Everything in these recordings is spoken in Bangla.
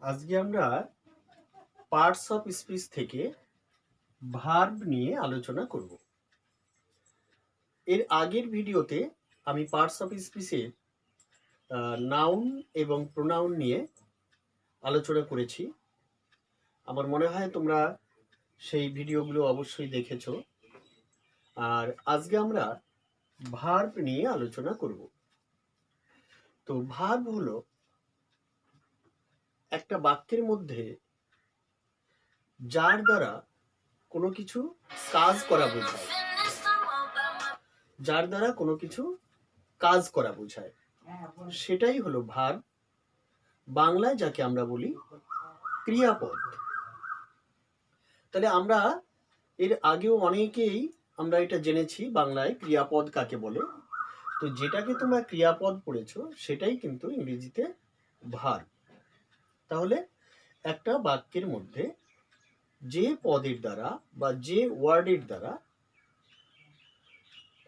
আজকে আমরা পার্টস অফ স্পিচ থেকে ভার্ব নিয়ে আলোচনা করব। এর আগের ভিডিওতে আমি পার্টস অফ স্পিচের নাউন এবং প্রোনাউন নিয়ে আলোচনা করেছি। আমার মনে হয় তোমরা সেই ভিডিওগুলো অবশ্যই দেখেছো। আর আজকে আমরা ভার্ব নিয়ে আলোচনা করব। তো ভার্ব হলো একটা বাক্যের মধ্যে যার দ্বারা কোনো কিছু কাজ করা বোঝায়, যার দ্বারা কোনো কিছু কাজ করা বোঝায়, সেটাই হলো ভার্ব। বাংলায় যাকে আমরা বলি ক্রিয়াপদ। তাহলে আমরা এর আগেও অনেকেই আমরা এটা জেনেছি বাংলায় ক্রিয়াপদ কাকে বলে। তো যেটাকে তোমরা ক্রিয়াপদ পড়েছো সেটাই কিন্তু ইংরেজিতে ভার্ব। তাহলে একটা বাক্যের মধ্যে যে পদের দ্বারা বা যে ওয়ার্ডের দ্বারা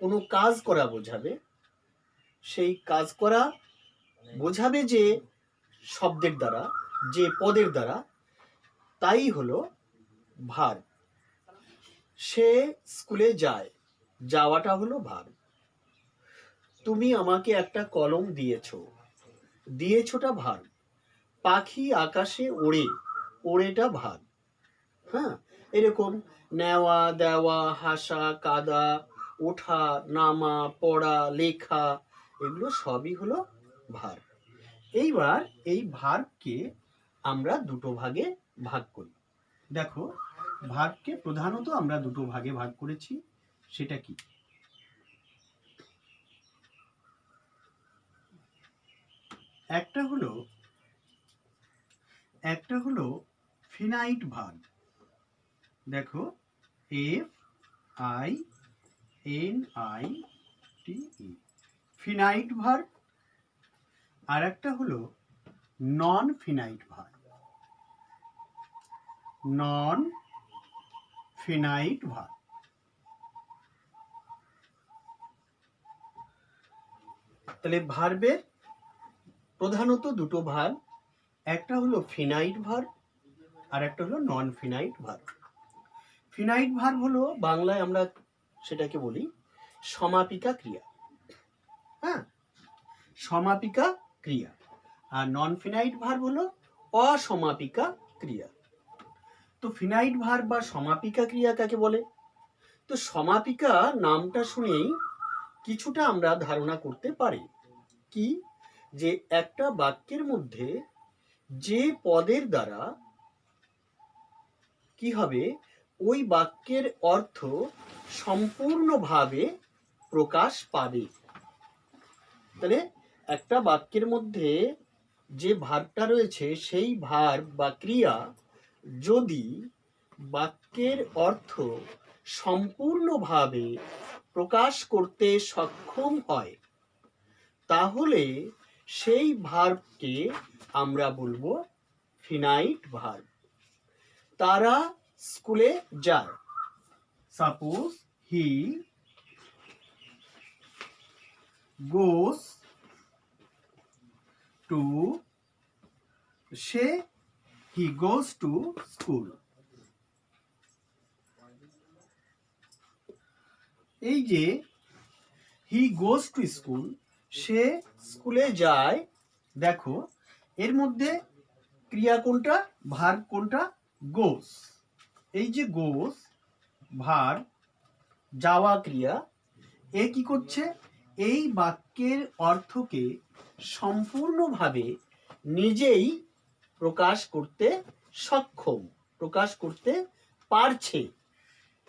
কোনো কাজ করা বোঝাবে, সেই কাজ করা বোঝাবে যে শব্দের দ্বারা, যে পদের দ্বারা, তাই হলো ভার্ব। সে স্কুলে যায়, যাওয়াটা হলো ভার্ব। তুমি আমাকে একটা কলম দিয়েছো, দিয়েছোটা ভার্ব। পাখি আকাশে ওড়ে, ওড়েটা ভার্ব। হ্যাঁ, এরকম নেওয়া, দেওয়া, হাসা, কাদা, ওঠা, নামা, পড়া, লেখা, এগুলো সবই হলো ভার্ব। এইবার এই ভার্বকে আমরা দুটো ভাগে ভাগ করি। দেখো, ভার্বকে প্রধানত আমরা দুটো ভাগে ভাগ করেছি। সেটা কি? একটা হলো ফিনাইট ভার্ব। দেখো, FINITE, ফিনাইট ভার্ব। আর একটা হলো নন ফিনাইট ভার্ব। নন ফিনাইট ভার্ব। তাহলে ভার্বের প্রধানত দুটো ভাগ, একটা হলো ফিনাইট ভার্ব আর একটা হলো নন ফিনাইট ভার্ব। ফিনাইট ভার্ব হলো বাংলায় আমরা সেটাকে বলি সমাপিকা ক্রিয়া। হ্যাঁ, সমাপিকা ক্রিয়া। আর নন ফিনাইট ভার্ব হলো অসমাপিকা ক্রিয়া। তো ফিনাইট ভার্ব বা সমাপিকা ক্রিয়া কাকে বলে? তো সমাপিকা নামটা শুনেই কিছুটা আমরা ধারণা করতে পারি কি, যে একটা বাক্যের মধ্যে যে পদের দ্বারা কি হবে, ওই বাক্যের অর্থ সম্পূর্ণভাবে প্রকাশ পাবে। তাহলে একটা বাক্যের মধ্যে যে ভার্বটা রয়েছে, সেই ভার্ব বা ক্রিয়া যদি বাক্যের অর্থ সম্পূর্ণভাবে প্রকাশ করতে সক্ষম হয়, তাহলে সেই ভার্বকে আমরা বলবো ফিনাইট ভার্ব। তারা স্কুলে যায়। Suppose he goes to, he goes to school. এই যে হি গোস টু স্কুল, সে স্কুলে যায়। দেখো, এর মধ্যে ক্রিয়া কোনটা, ভার্ব কোনটা? গোস। এই যে গোস ভার্ব, যাওয়া ক্রিয়া, এ কি করছে? এই বাক্যের অর্থকে সম্পূর্ণভাবে নিজেই প্রকাশ করতে সক্ষম, প্রকাশ করতে পারছে।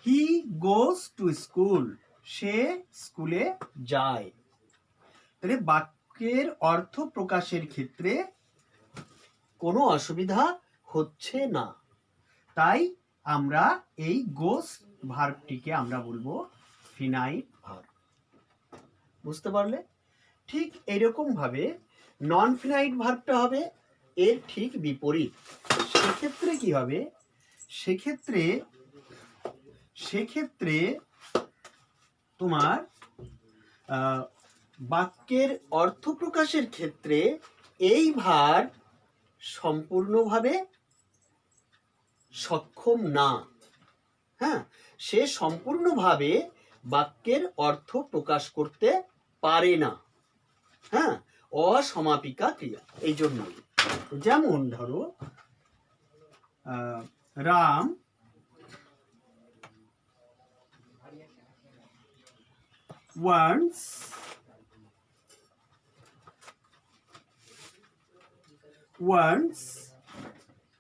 হি গোস টু স্কুল, সে স্কুলে যায়। তাহলে বাক্যের অর্থ প্রকাশের ক্ষেত্রে কোনো অসুবিধা হচ্ছে না। তাই আমরা এই গোস ভার্বটিকে আমরা বলবো ফিনাইট ভার্ব। বুঝতে পারলে? ঠিক এরকম ভাবে নন ফিনাইট ভার্বটা হবে এর ঠিক বিপরীত। সেক্ষেত্রে কি হবে? সেক্ষেত্রে তোমার বাক্যের অর্থ প্রকাশের ক্ষেত্রে এই ভার্ব সম্পূর্ণভাবে সক্ষম না। হ্যাঁ, সে সম্পূর্ণভাবে বাক্যের অর্থ প্রকাশ করতে পারে না। হ্যাঁ, অসমাপিকা ক্রিয়া। এই জন্য যেমন ধরো Ram wants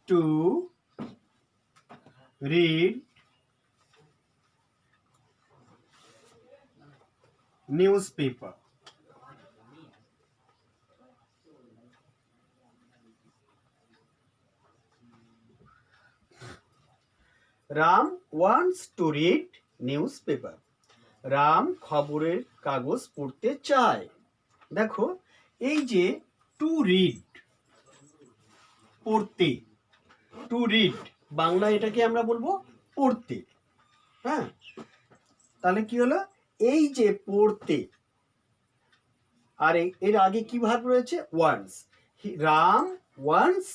to read newspaper. Ram wants to read news paper. Ram খবরের কাগজ পড়তে চায়। দেখো, এই যে টু রিড, পড়তে, টু রিড বাংলা এটাকে আমরা বলবো পড়তে। হ্যাঁ, তাহলে কি হলো, এই যে পড়তে, আর এর আগে কি ভার্ব রয়েছে, wants. Ram wants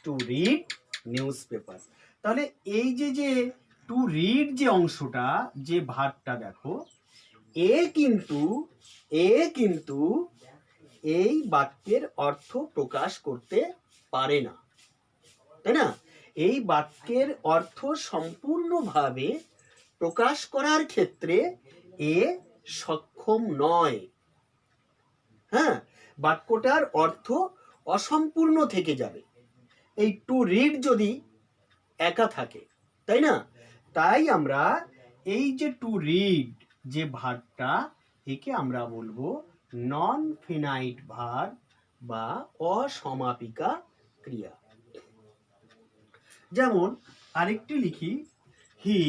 to read news paper. তাহলে এই যে যে টু রিড যে অংশটা, যে ভার্বটা, দেখো এ কিন্তু এই বাক্যের অর্থ প্রকাশ করতে পারে না, তাই না? এই বাক্যের অর্থ সম্পূর্ণভাবে প্রকাশ করার ক্ষেত্রে এ সক্ষম নয়। হ্যাঁ, বাক্যটার অর্থ অসম্পূর্ণ থেকে যাবে এই টু রিড যদি একা থাকে, তাই না? তাই আমরা এই যে টু রিড যে ভার্বটা, একে আমরা বলবো নন ফিনাইট ভার্ব বা অসমাপিকা ক্রিয়া। যেমন আরেকটি লিখি, he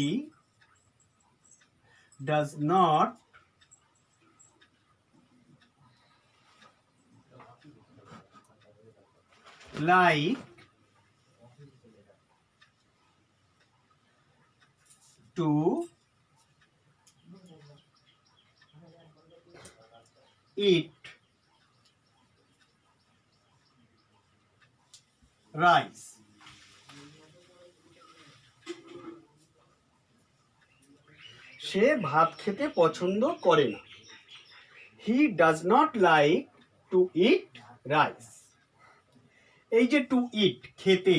does not like to eat rice. সে ভাত খেতে পছন্দ করে না। He does not like to eat rice. এই যে টু ইট, খেতে,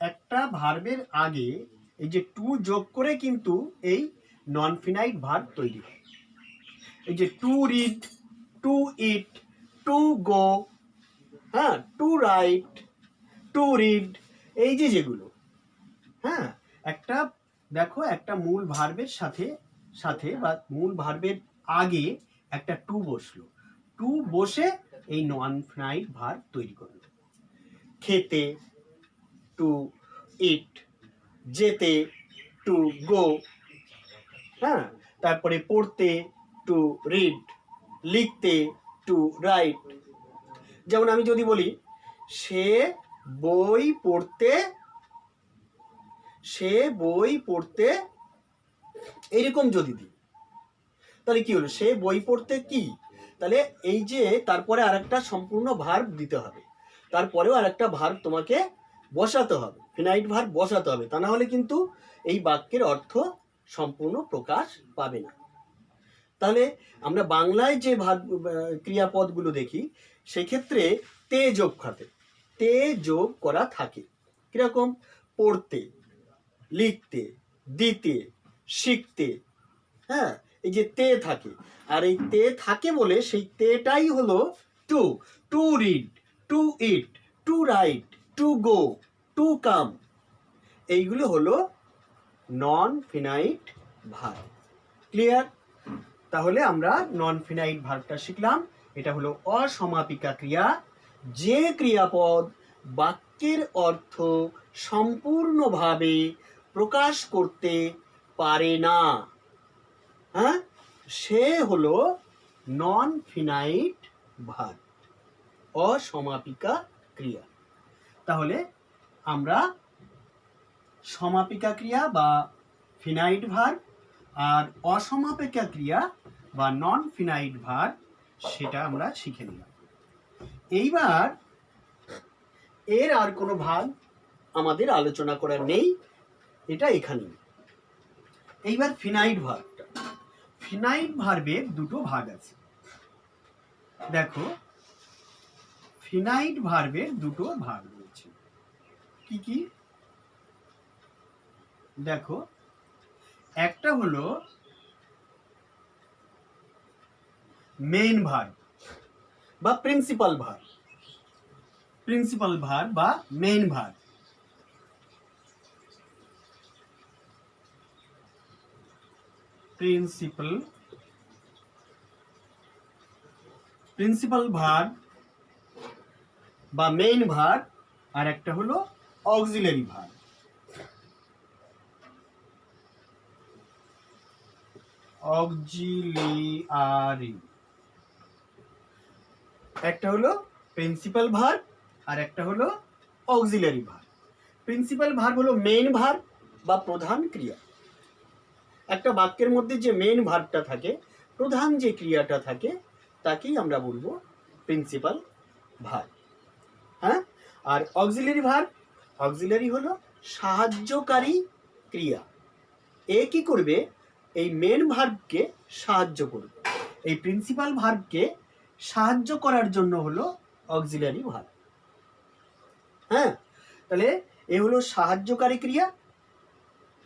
একটা ভার্বের আগে এই যে টু যোগ করে কিন্তু এই নন ফিনাইট ভার্ব তৈরি হয়। এই যে to read, to eat, to go, হ্যাঁ, টু রাইট, টু রিড, এই যে যেগুলো, হ্যাঁ, একটা দেখো একটা মূল ভার্বের সাথে সাথে বা মূল ভার্বের আগে একটা টু বসলো, টু বসে এই নন ফিনাইট ভার্ব তৈরি করলো। খেতে টু ইট, যেতে টু গো, হ্যাঁ, তারপরে পড়তে টু রিড, লিখতে টু রাইট। যেমন আমি যদি বলি সে বই পড়তে এরকম যদি দিই, তাহলে কি হলো, সে বই পড়তে কি, তাহলে এই যে তারপরে আরেকটা সম্পূর্ণ ভার্ব দিতে হবে, তারপরেও আরেকটা ভার্ব তোমাকে বসাতে হবে, ফিনাইট ভার্ব বসাতে হবে, তা না হলে কিন্তু এই বাক্যের অর্থ সম্পূর্ণ প্রকাশ পাবে না। তাহলে আমরা বাংলায় যে ভার্ব ক্রিয়াপদগুলো দেখি, সেক্ষেত্রে তে যোগ খাতে, তে যোগ করা থাকে। কিরকম, পড়তে, লিখতে, দিতে, শিখতে, হ্যাঁ, এই যে তে থাকে, আর এই তে থাকে বলে সেই তেটাই হলো to, to read, to eat, to write, to go, to come, এইগুলো হলো নন ফিনাইট ভার্ব। ক্লিয়ার? তাহলে আমরা নন ফিনাইট ভার্বটা শিখলাম। এটা হলো অসমাপিকা ক্রিয়া, যে ক্রিয়াপদ বাক্যের অর্থ সম্পূর্ণভাবে প্রকাশ করতে পারে না, হ্যাঁ, সে হলো নন ফিনাইট ভার্ব, অসমাপিকা ক্রিয়া। তাহলে আমরা সমাপিকা ক্রিয়া বা ফিনাইট ভার্ব আর অসমাপিকা ক্রিয়া বা নন ফিনাইট ভার্ব সেটা আমরা শিখে নিলাম। এইবার এর আর কোনো ভাগ আমাদের আলোচনা করার নেই, এটা এখানে। এইবার ফিনাইট ভার্বটা। ফিনাইট ভার্বের দুটো ভাগ আছে। দেখো, ফিনাইট ভার্বের দুটো ভাগ রয়েছে। কি কি? দেখো, একটা হলো মেইন ভার্ব বা প্রিন্সিপাল ভার্ব, প্রিন্সিপাল ভার্ব বা মেইন ভার্ব। প্রিন্সিপাল ভার্ব বা মেইন ভার্ব, আর একটা হলো অক্সিলারি ভার্ব। অক্সিলিয়ারি, একটা হলো প্রিন্সিপাল ভার্ব আর একটা হলো অক্সিলারি ভার্ব। প্রিন্সিপাল ভার্ব হলো মেইন ভার্ব বা প্রধান ক্রিয়া। একটা বাক্যের মধ্যে যে মেইন ভার্বটা থাকে, প্রধান যে ক্রিয়াটা থাকে, তাকেই আমরা বলবো প্রিন্সিপাল ভার্ব। হ্যাঁ, আর অক্সিলারি ভার্ব, অক্সিলারি হলো সাহায্যকারী ক্রিয়া। এ কি করবে? এই মেন ভার্বকে সাহায্য করবে। এই প্রিন্সিপাল ভার্বকে সাহায্য করার জন্য হলো অক্সিলারি ভার্ব। হ্যাঁ, তাহলে এ হলো সাহায্যকারী ক্রিয়া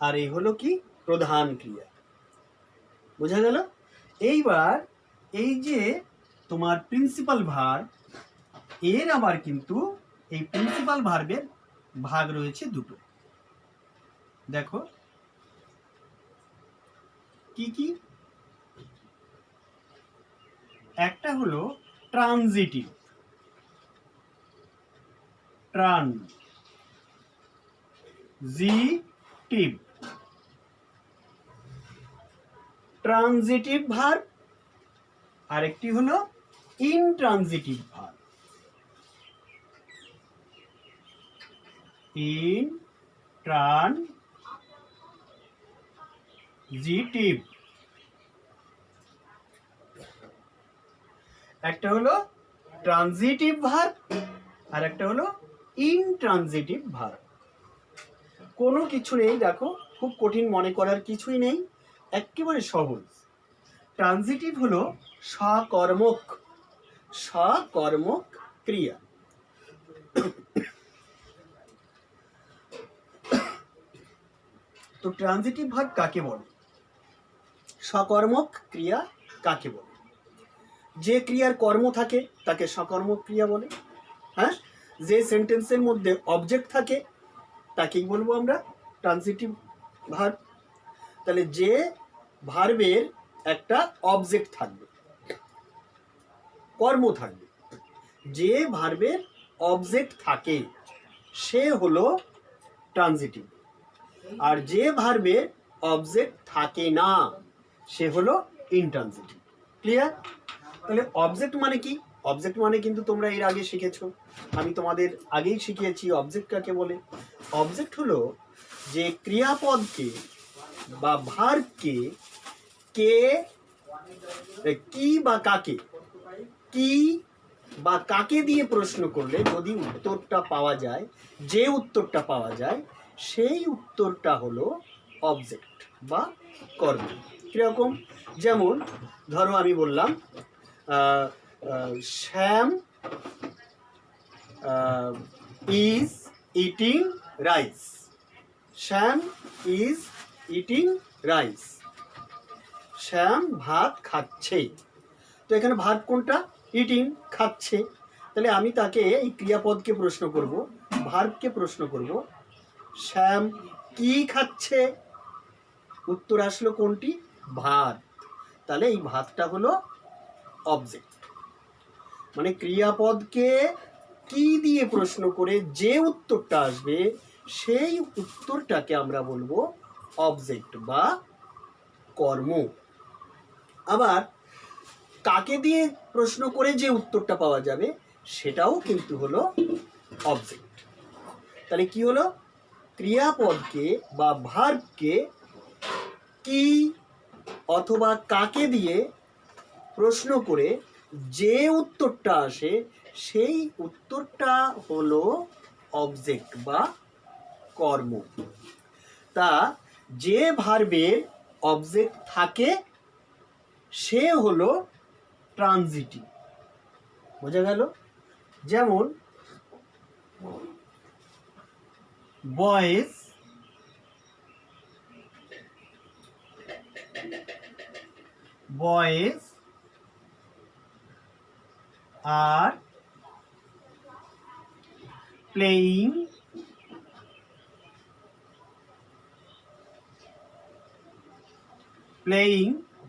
আর এই হলো কি? প্রধান ক্রিয়া। বোঝা গেল? এইবার এই যে তোমার প্রিন্সিপাল ভার্ব, এর আবার কিন্তু এই প্রিন্সিপাল ভার্বের ভাগ রয়েছে দুটো। দেখো কি কি? একটা হলো ট্রানজিটিভ, ট্রানজিটিভ ভার্ব, আরেকটি হলো ইনট্রানজিটিভ ভার্ব। ইনট্রানজিটিভ, একটা হলো ট্রানজিটিভ ভার্ব আর একটা হলো ইনট্রানজিটিভ ভার্ব। কোনো কিছু নেই, দেখো, খুব কঠিন মনে করার কিছুই নেই, একেবারে সহজ। ট্রানজিটিভ হলো সকর্মক ক্রিয়া। তো ট্রানজিটিভ ভার্ব কাকে বলে? সকর্মক ক্রিয়া কাকে বলে? যে ক্রিয়ার কর্ম থাকে তাকে সকর্মক ক্রিয়া বলে। হ্যাঁ, যে সেন্টেন্সের মধ্যে অবজেক্ট থাকে তাকেই বলবো আমরা ট্রানজিটিভ ভার্ব। তাহলে যে ভার্বের একটা অবজেক্ট থাকবে, কর্ম থাকবে, যে ভার্বের অবজেক্ট থাকে সে হলো ট্রানজিটিভ, আর যে ভার্বের অবজেক্ট থাকে না সে হলো ইনট্রানজিটিভ। ক্লিয়ার? তাহলে অবজেক্ট মানে কি? অবজেক্ট মানে কিন্তু তোমরা এর আগে শিখেছো, আমি তোমাদের আগেই শিখিয়েছি অবজেক্ট কাকে বলে। অবজেক্ট হলো যে ক্রিয়াপদকে বা ভার্বকে কে, কি বা কাকে, কি বা কাকে দিয়ে প্রশ্ন করলে যদি উত্তরটা পাওয়া যায়, যে উত্তরটা পাওয়া যায় সেই উত্তরটা হলো অবজেক্ট বা কর্ম। কিরকম? যেমন ধরো আমি বললাম Shyam is eating rice. Shyam is eating rice, Shyam ভাত খাচ্ছে। তো এখানে ভাত কোনটা? ইটিং, খাচ্ছে। তাহলে আমি তাকে এই ক্রিয়াপদকে প্রশ্ন করব, ভার্বকে প্রশ্ন করব, শ্যাম কি খাচ্ছে? উত্তর আসলো কোনটি? ভাত। তাহলে এই ভাতটা হলো অবজেক্ট। মানে ক্রিয়াপদকে কি দিয়ে প্রশ্ন করে যে উত্তরটা আসবে সেই উত্তরটাকে আমরা বলবো অবজেক্ট বা কর্ম। আবার কাকে দিয়ে প্রশ্ন করে যে উত্তরটা পাওয়া যাবে সেটাও কিন্তু হলো অবজেক্ট। তাহলে কি হলো? ক্রিয়াপদকে বা ভার্বকে কি অথবা কাকে দিয়ে প্রশ্ন করে যে উত্তরটা আসে সেই উত্তরটা হলো অবজেক্ট বা কর্ম। তা যে ভার্বের অবজেক্ট থাকে সে হলো ট্রানজিটিভ। বোঝা গেল? যেমন বয়েজ আর প্লেয়িং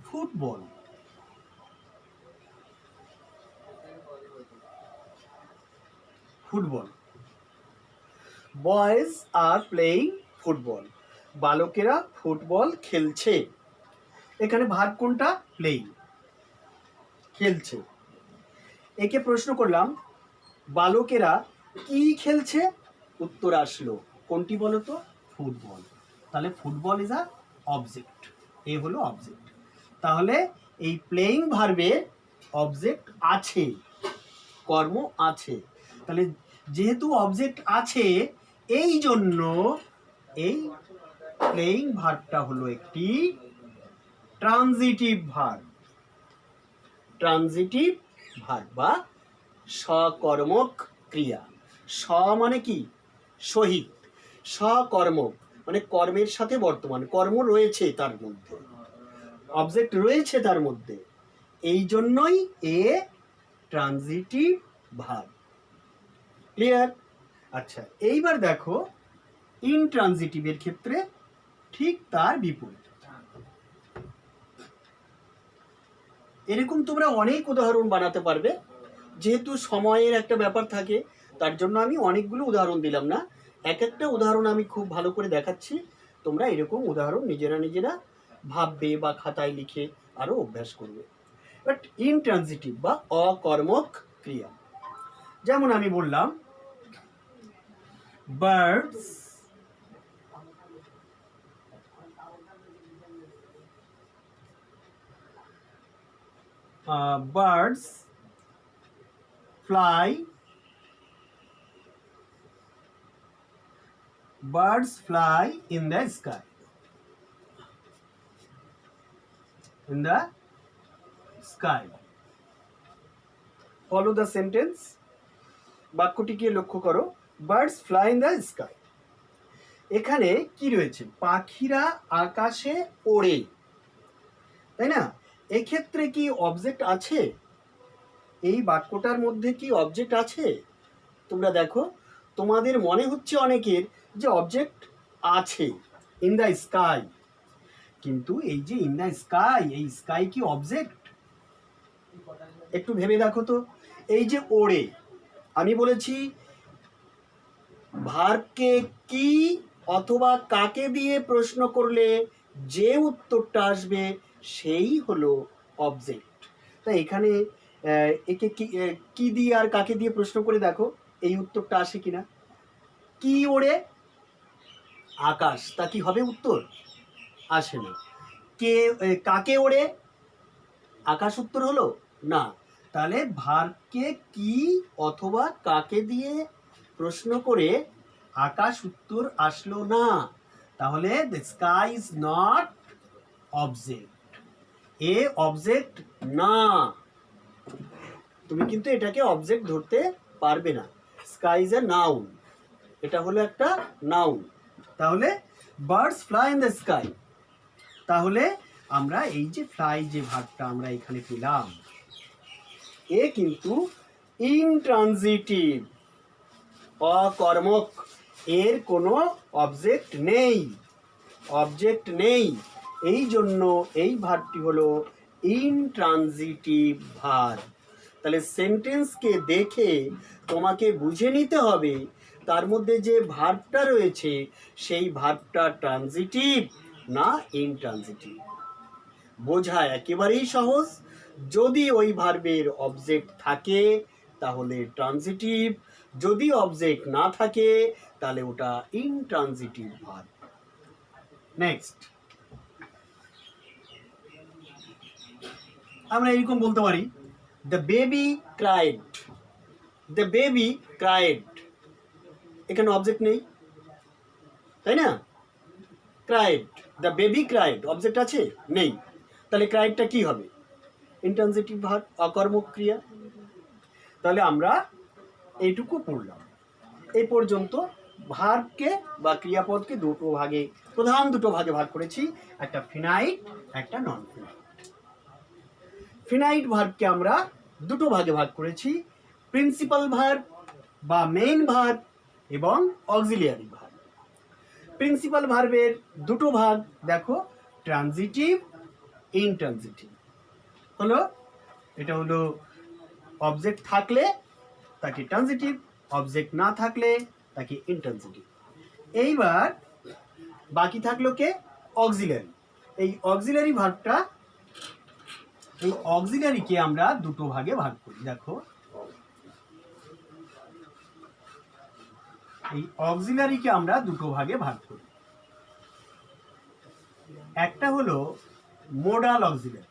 ফুটবল। বয়েজ আর প্লেয়িং ফুটবল, বালকেরা ফুটবল খেলছে। এখানে ভার্ব কোনটা? প্লেয়িং, খেলছে। একে প্রশ্ন করলাম বালকেরা কি খেলছে, উত্তর আসলো কোনটি বলো তো? ফুটবল। তাহলে ফুটবল ইজ আ অবজেক্ট, এ হলো অবজেক্ট। তাহলে এই প্লেয়িং ভার্বের অবজেক্ট আছে, কর্ম আছে। তাহলে যেহেতু অবজেক্ট আছে এই জন্য এই প্লেয়িং ভার্বটা হলো একটি ট্রানজিটিভ ভার্ব। ট্রানজিটিভ ভার্ব বা সকর্মক ক্রিয়া। স মানে কি? সহিত। সকর্মক মানে কর্মের সাথে বর্তমান, কর্ম রয়েছে তার মধ্যে, অবজেক্ট রয়েছে তার মধ্যে, এই জন্যই এ ট্রানজিটিভ ভার্ব। ক্লিয়ার? আচ্ছা, এইবার দেখো ইনট্রানজিটিভের ক্ষেত্রে ঠিক তার বিপরীত। এরকম তোমরা অনেক উদাহরণ বানাতে পারবে। যেহেতু সময়ের একটা ব্যাপার থাকে তার জন্য আমি অনেকগুলো উদাহরণ দিলাম না, এক একটা উদাহরণ আমি খুব ভালো করে দেখাচ্ছি। তোমরা এরকম উদাহরণ নিজেরা ভাববে বা খাতায় লিখে আরো অভ্যাস করবে। বাট ইনট্রানজিটিভ বা অকর্মক ক্রিয়া, যেমন আমি বললাম birds fly in the sky. Follow the sentence. বাক্যটিকে লক্ষ্য করো, birds fly in the sky. এখানে কি রয়েছে? পাখিরা আকাশে ওড়ে, তাই না? এক্ষেত্রে কি অবজেক্ট আছে? এই বাক্যটার মধ্যে কি অবজেক্ট আছে? তোমরা দেখো, তোমাদের মনে হচ্ছে অনেকের যে অবজেক্ট আছে ইন দ্য স্কাই, কিন্তু এই যে ইন দ্য স্কাই, এই স্কাই কি অবজেক্ট? একটু ভেবে দেখো তো। এই যে ওড়ে, আমি বলেছি ভার্বকে কি অথবা কাকে দিয়ে প্রশ্ন করলে যে উত্তরটা আসবে সেই হলো অবজেক্ট। তাই এখানে একে কি দিয়ে আর কাকে দিয়ে প্রশ্ন করে দেখো এই উত্তরটা আসে কিনা। কি ওড়ে? আকাশ, তা কি হবে উত্তর? আসে না। কাকে ওড়ে? আকাশ উত্তর হলো না। তাহলে ভার্বকে কি অথবা কাকে দিয়ে প্রশ্ন করে আকাশ উত্তর আসলো না। তাহলে the sky is not object, A object না। তুমি কিন্তু এটাকে অবজেক্ট ধরতে পারবে না। স্কাই ইজ এ নাউন, এটা হলো একটা নাউন। তাহলে birds fly in the sky. তাহলে আমরা এই যে ফ্লাই যে ভার্বটা আমরা এখানে পেলাম, এ কিন্তু ইনট্রানজিটিভ, অকর্মক, এর কোনো অবজেক্ট নেই। এই জন্য এই ভার্বটি হলো ইনট্রানজিটিভ ভার্ব। তাহলে সেন্টেন্সকে দেখে তোমাকে বুঝে নিতে হবে তার মধ্যে যে ভার্বটা রয়েছে সেই ভার্বটা ট্রানজিটিভ না ইনট্রানজিটিভ। বোঝা একেবারেই সহজ। যদি ওই ভার্বের অবজেক্ট থাকে তাহলে ট্রানজিটিভ, যদি অবজেক্ট না থাকে তাহলে ওটা ইনট্রানজিটিভ ভার্ব। নেক্সট, আমরা এরকম বলতে পারি দ্য বেবি ক্রাইড। এখানে অবজেক্ট নেই, তাই না? Cried, the baby cried, object আছে? নেই। তাহলে ক্রাইডটা কি হবে? ইন্ট্রানজিটিভ ভার্ব, অকর্মক ক্রিয়া। তাহলে আমরা এইটুকু পড়লাম। এই পর্যন্ত ভার্বকে বা ক্রিয়াপদকে দুটো ভাগে, প্রধান দুটো ভাগে ভাগ করেছি, একটা ফিনাইট, একটা নন ফিনাইট। ফিনাইট ভার্বকে আমরা দুটো ভাগে ভাগ করেছি, প্রিন্সিপাল ভার্ব বা মেইন ভার্ব এবং অক্সিলিয়ারি ভার্ব। প্রিন্সিপাল ভার্বের দুটো ভাগ দেখো, ট্রানজিটিভ, ইনট্রানজিটিভ। হলো, এটা হলো অবজেক্ট থাকলে তাকে ট্রানজিটিভ, অবজেক্ট না থাকলে তাকে ইনট্রানজিটিভ। এইবার বাকি থাকলো কে? অক্সিলারি। এই অক্সিলারি ভার্বটা, এই অক্সিলারিকে আমরা দুটো ভাগে ভাগ করি। দেখো, এই অক্সিলারিকে আমরা দুটো ভাগে ভাগ করি। একটা হলো মোডাল অক্সিলারি,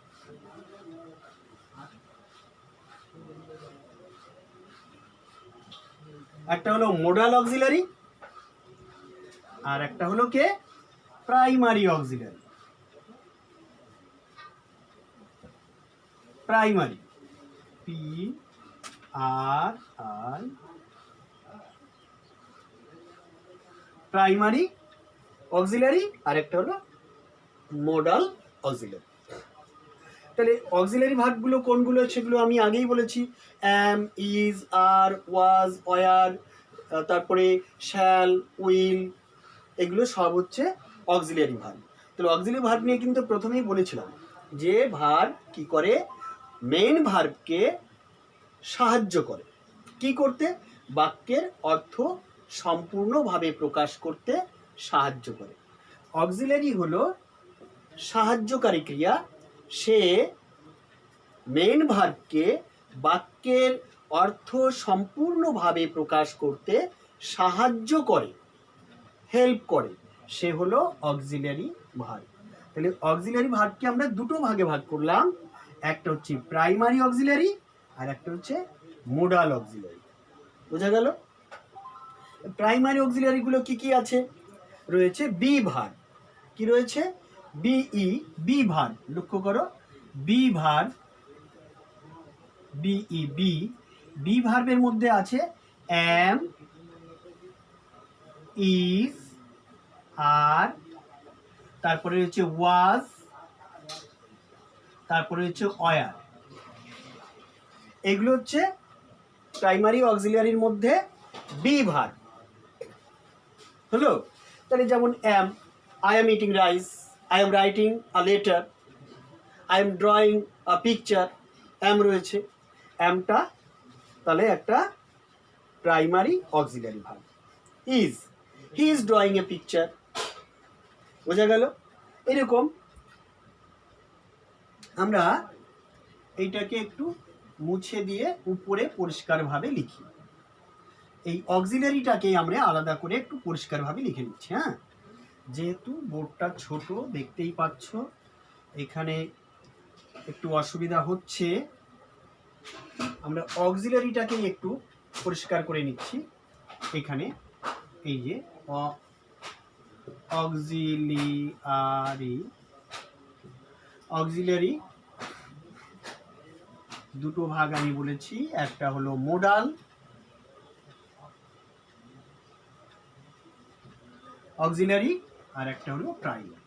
একটা হলো মোডাল অক্সিলারি, আর একটা হলো কে? Primary auxiliary. Primary, P R I, primary auxiliary, আর একটা হলো মোডাল অক্সিলারি। তাহলে অক্সিলারি ভার্বগুলো কোনগুলো সেগুলো আমি আগেই বলেছি, am, is, are, was, were, তারপরে শ্যাল, উইল, এগুলো সব হচ্ছে অক্সিলারি ভার্ব। তাহলে অক্সিলারি ভার্ব নিয়ে কিন্তু প্রথমেই বলেছিলাম যে ভার্ব কি করে? মেইন ভার্বকে সাহায্য করে। কি করতে? বাক্যের অর্থ সম্পূর্ণভাবে প্রকাশ করতে সাহায্য করে। অক্সিলারি হলো সাহায্যকারী ক্রিয়া, সে মেইন ভার্বকে বাক্যের অর্থ সম্পূর্ণভাবে প্রকাশ করতে সাহায্য করে, হেল্প করে, সে হলো অক্সিলারি ভার্ব। তাহলে অক্সিলারি ভার্বকে আমরা দুটো ভাগে ভাগ করলাম, একটা হচ্ছে প্রাইমারি অক্সিলারি আর একটা হচ্ছে মোডাল অক্সিলারি। বোঝা গেল? প্রাইমারি অক্সিলারিগুলো কি কি আছে? রয়েছে বি ভার্ব। কি রয়েছে? Be, be verb. লক্ষ্য করো, be verb, be, be, be ভার্বের মধ্যে আছে অ্যাম, ইজ, আর, তারপরে হচ্ছে ওয়াজ, তারপরে হচ্ছে ওয়ার। এগুলো হচ্ছে প্রাইমারি অক্সিলিয়ারির মধ্যে বি ভার্ব। হলো? তাহলে যেমন am, I am eating rice, I am writing a letter, I am drawing a picture, am রয়েছে। অ্যামটা তাহলে একটা primary auxiliary verb. Is, he is drawing a picture. বোঝা গেল? এরকম আমরা এইটাকে একটু মুছে দিয়ে উপরে পরিষ্কারভাবে লিখি। এই অক্সিলারিটাকে আমরা আলাদা করে একটু পরিষ্কারভাবে লিখে নিচ্ছি। হ্যাঁ, যেহেতু বোর্ডটা ছোট দেখতেই পাচ্ছ, এখানে একটু অসুবিধা হচ্ছে, আমরা অক্সিলারিটাকে একটু পরিষ্কার করে নিচ্ছি। এখানে এই যে অক্সিলারি দুটো ভাগ আমি বলেছি, একটা হলো মোডাল অক্সিলারি আর একটা হলো প্রাইমারি।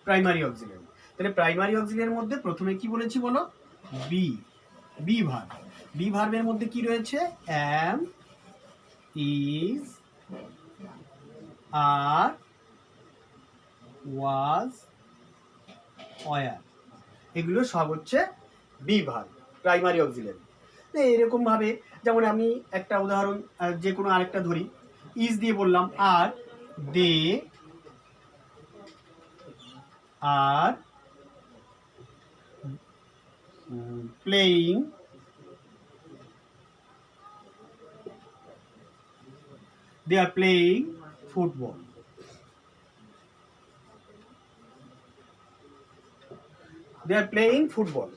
প্রাইমারি অক্সিলারি, তাহলে প্রাইমারি অক্সিলারির মধ্যে প্রথমে কি বলেছি বলো? B, be verb. বি ভার্বের মধ্যে কি রয়েছে? অ্যাম, ইজ, আর, ওয়াজ, ওয়ার, এগুলো সব হচ্ছে বি ভার্ব, প্রাইমারি অক্সিলারি। এরকম ভাবে যেমন আমি একটা উদাহরণ যে কোনো আরেকটা ধরি, ইজ দিয়ে বললাম are, they are playing, they are playing football. They are playing football.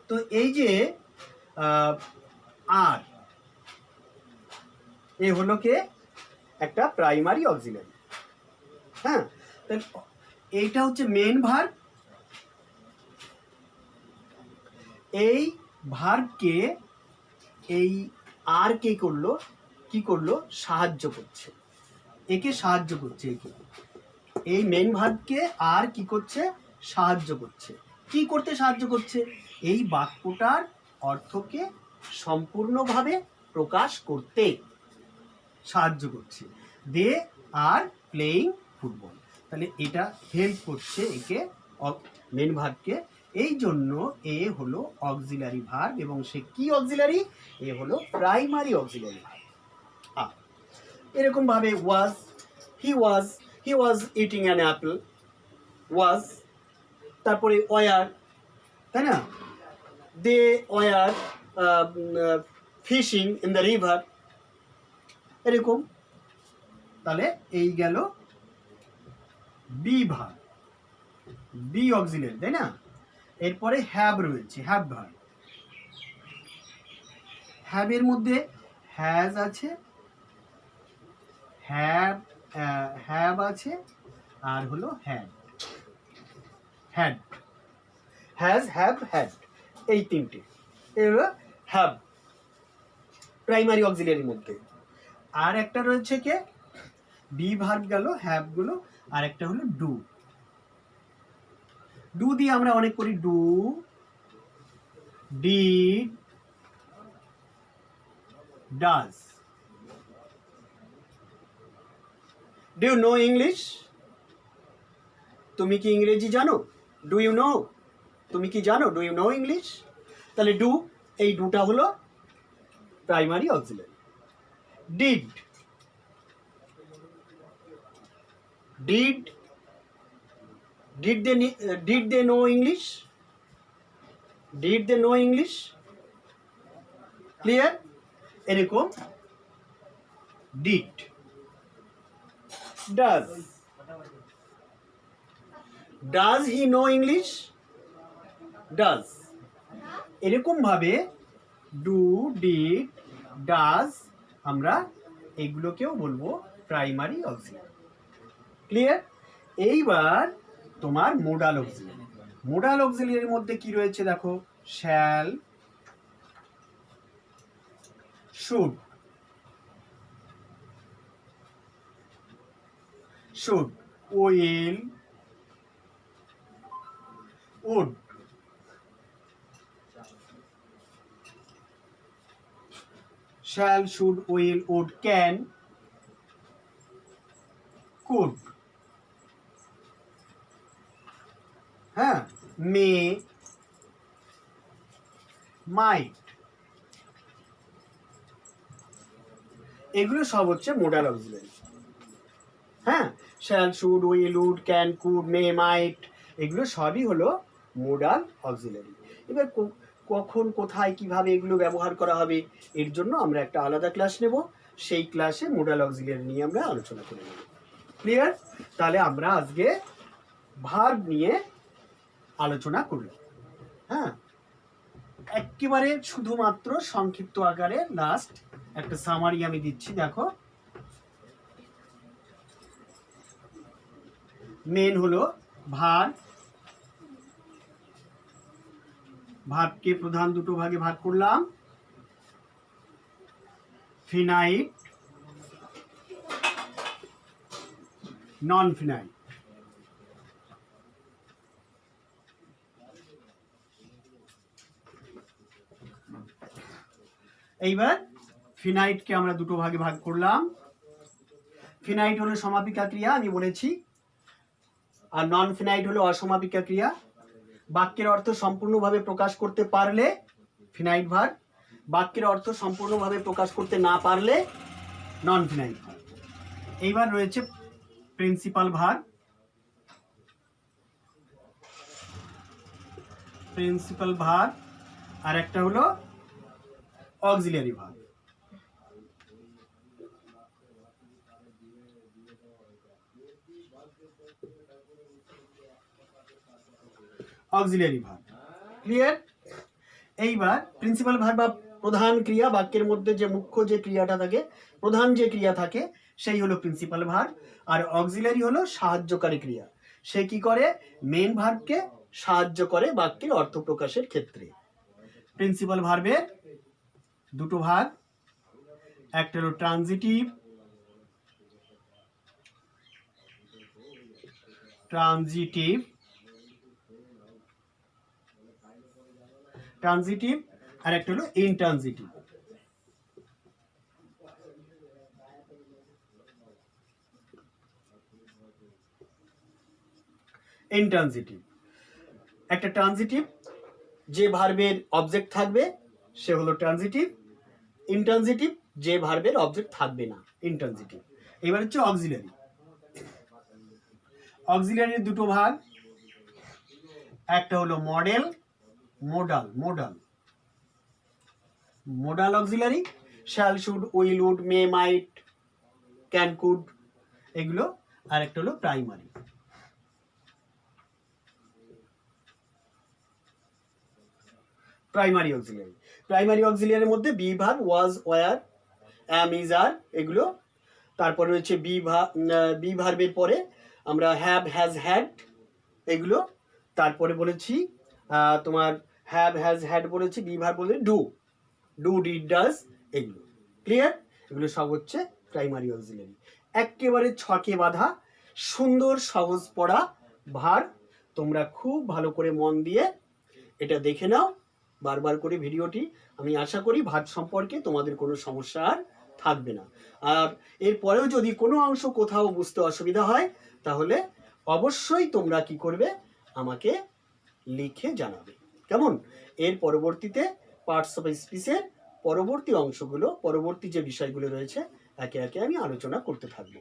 তো এই যে আর এ হলো কে একটা প্রাইমারি অক্সিলারি। হ্যাঁ, তাহলে এইটা হচ্ছে মেন ভার্ব। এই ভার্বকে এই আর কে করলো, কি করলো, সাহায্য করছে, একে সাহায্য করছে, একে এই মেন ভার্বকে আর কি করছে, সাহায্য করছে। কি করতে সাহায্য করছে? এই বাক্যটার অর্থকে সম্পূর্ণভাবে প্রকাশ করতে সাহায্য করছে। দে আর প্লেয়িং ফুটবল, তাহলে এটা হেল্প করছে একে, মেন ভার্বকে। এই জন্য এ হলো অক্সিলারি ভার্ব, এবং সে কি অক্সিলারি? এ হলো প্রাইমারি অক্সিলারি ভার্ব। এরকম ভাবে was, he was eating an apple, was. তারপরে ওয়ার, তাই না? They were fishing in the river, এরকম। তাহলে এই গেল বি ভার্ব, বি অক্সিলারি, তাই না? এরপরে হ্যাভ রয়েছে, হ্যাভ ভার্ব। হ্যাভের মধ্যে হ্যাজ আছে, হ্যাভ আছে, আর হলো had, had, has, have, had, এই তিনটে এগুলো হ্যাভ প্রাইমারি অক্সিলারির মধ্যে। আর একটা রয়েছে কে, বি ভার্ব গেল, হ্যাভ গুলো, আর একটা হলো ডু। ডু দিয়ে আমরা অনেক করি, do, did, does. Do you know English? তুমি কি ইংরেজি জানো? ডু ইউ নো, তুমি কি জানো? Do you know English? তাহলে ডু, এই ডুটা হলো primary auxiliary. Did, did, did they know English? Did they know English? Clear? এরকম did. Does, does he know English? Does. এরকম ভাবে ডু, ডিড, ডাজ, আমরা এগুলোকেও বলবো প্রাইমারি অক্সিলারি। ক্লিয়ার? এইবার তোমার মোডাল অক্সিলারি। মোডাল অক্সিলারির মধ্যে কি রয়েছে দেখো, shall, should, should, will, would, shall, should, will, would, can, could, হ্যাঁ, মে, মাইট, এগুলো সব হচ্ছে মোডাল অক্সিলারি। হ্যাঁ, shall, should, will, would, can, could, may, might, এগুলো সবই হলো মোডাল অক্সিলারি। এবার কখন, কোথায়, কিভাবে এগুলো ব্যবহার করা হবে, এর জন্য আমরা একটা আলাদা ক্লাস নেব। সেই ক্লাসে মোডাল অক্সিলারি নিয়ে আমরা আলোচনা করে নেব। ক্লিয়ার? তাহলে আমরা আজকে ভার্ব নিয়ে আলোচনা করলাম। হ্যাঁ, একেবারে শুধুমাত্র সংক্ষিপ্ত আকারে লাস্ট একটা সামারি আমি দিচ্ছি, দেখো। মেন হলো ভার্ব, ভার্বকে প্রধান দুটো ভাগে ভাগ করলাম, ফিনাইট, নন ফিনাইট। এইবার ফিনাইটকে আমরা দুটো ভাগে ভাগ করলাম। ফিনাইট হলো সমাপিকা ক্রিয়া, আমি বলেছি, আর নন ফিনাইট হলো অসমাপিকা ক্রিয়া। বাক্যের অর্থ সম্পূর্ণভাবে প্রকাশ করতে পারলে ফিনাইট ভার্ব, বাক্যের অর্থ সম্পূর্ণভাবে প্রকাশ করতে না পারলে নন ফিনাইট ভার্ব। এইবার রয়েছে প্রিন্সিপাল ভার্ব, প্রিন্সিপাল ভার্ব, আর একটা হলো auxiliary verb. Auxiliary verb. Clear? এইবার প্রিন্সিপাল ভার্ব বা প্রধান ক্রিয়া, বাক্যের মধ্যে যে মুখ্য যে ক্রিয়াটা থাকে, প্রধান যে ক্রিয়া থাকে সেই হলো প্রিন্সিপাল ভার্ব। আর অক্সিলারি হলো সাহায্যকারী ক্রিয়া। সে কি করে? মেন ভার্বকে সাহায্য করে বাক্যের অর্থ প্রকাশের ক্ষেত্রে। প্রিন্সিপাল ভার্বের দুটো ভাগ, একটা হলো ট্রানজিটিভ, ট্রানজিটিভ আর একটা হলো ইনট্রানজিটিভ। ইনট্রানজিটিভ একটা ট্রানজিটিভ, যে ভার্বের অবজেক্ট থাকবে সে হলো ট্রানজিটিভ। ইনট্রানজিটিভ, যে ভার্বের অবজেক্ট থাকবে না, ইনট্রানজিটিভ। এবার হচ্ছে অক্সিলারি। অক্সিলারির দুটো ভাগ, একটা হলো model, modal. Modal auxiliary shall, should, will, would, may, might, can, could এগুলো। আর একটা হলো প্রাইমারি। Primary auxiliary. প্রাইমারি অক্সিলারির মধ্যে be verb, was, were, am, is, are এগুলো। তারপরে রয়েছে বি ভার্বের পরে আমরা হ্যাভ, হ্যাজ, হ্যাড এগুলো। তারপরে বলেছি তোমার হ্যাভ, হ্যাজ, হ্যাড বলেছি। বি ভার্ব বলে ডু, ডিড, ডাজ এগুলো। ক্লিয়ার? এগুলো সব হচ্ছে প্রাইমারি অক্সিলারি। একেবারে ছকে বাঁধা সুন্দর সহজ পড়া ভার্ব। তোমরা খুব ভালো করে মন দিয়ে এটা দেখে নাও বারবার করে ভিডিওটি। আমি আশা করি ভার্ব সম্পর্কে তোমাদের কোনো সমস্যা আর থাকবে না। আর এরপরেও যদি কোনো অংশ কোথাও বুঝতে অসুবিধা হয় তাহলে অবশ্যই তোমরা কি করবে? আমাকে লিখে জানাবে। কেমন? এর পরবর্তীতে পার্টস অফ স্পিচের পরবর্তী অংশগুলো, পরবর্তী যে বিষয়গুলো রয়েছে একে একে আমি আলোচনা করতে থাকবো।